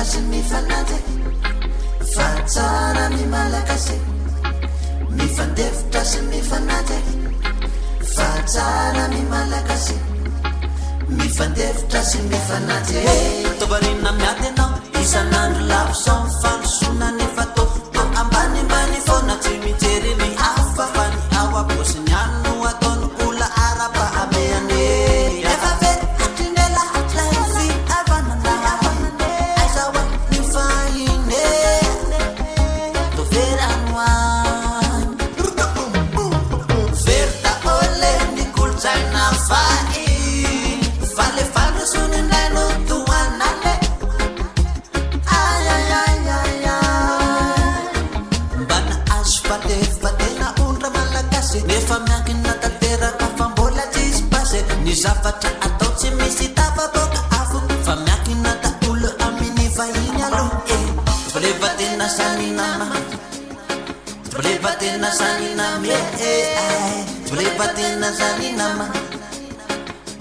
sy mifanaja fa tsara ny malagasy mifandefitra sy mifanaja fa tsara ny malagasy mifandefitra sy mifanaja tovarina miady anao isan'andro laviso fanosona nefa to ambanimbany foana tsy mijery ny afa fa ny ao aposy ny ano ataony ola araba ameane efa very atrindela atlay fiavanana aizaho ny fahine tovery anoany very daole ny kolotsaina fahy falefaly sony naino toanale mbana azo fatefatena ondra malagasy nefa miankina tanteraka fa mbola tsisy basy ny zavatra atao tsy misy tavaboka afo fa miankina daolo amin'ny vahiny aloha voleva tena sany nama voleva tena sany namie voleva tena sany nama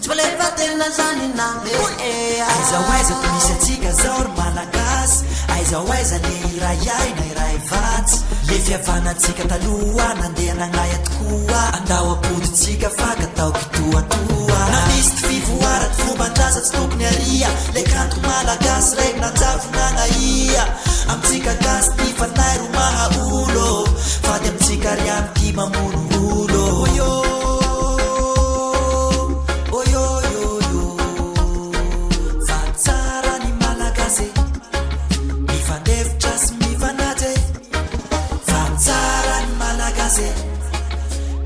voleva tena sany namie aiza misy atsika zao ry malagasy aiza ny rayay na iray vatsy le fiavanantsika taloha nandeha nagnaya tokoa andao apoditsika fagatao kitoatoa na misy ty fivoara ty fomban-draza tsy tokony aria le kanto malagasy raiky nanjavinanaia amitsika gasy ty fanay ro maha olo fady amitsika riany ty mamono olo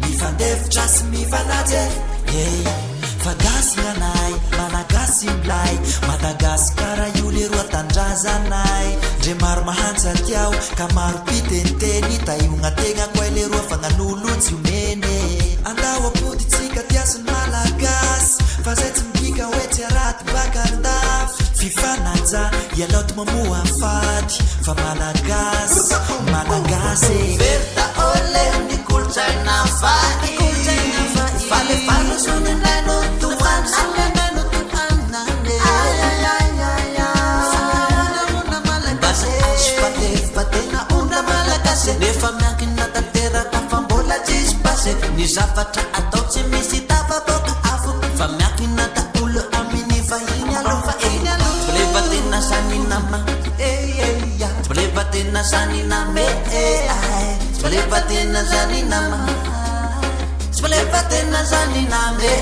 mifandefitra sy mifanaja fagasy nganay malagasy mlay madagasikara io le roa tandrazanay ndre maro mahantsy atiao ka maro piteniteny taionatena koa le roa fagnan'olotsy omene andao apoditsika tiasiny malagasy fa zay tsy mipika hoe tsy araty baka andafy fifanaja ialaoty mamoa fady fa malagasy very daole ny kolotsaina fahy falefaly sony naino toanale basa azo fatefatena ondra malagasy nefa miankina tanteraka fa mbola tsisy basy ny zavatra atao tsy misy tavaboka afo fa miankina daolo amin'ny vahiny aloha voleva tena sany nama voleva tena sany name voleva tena sany nama voleva tena sany name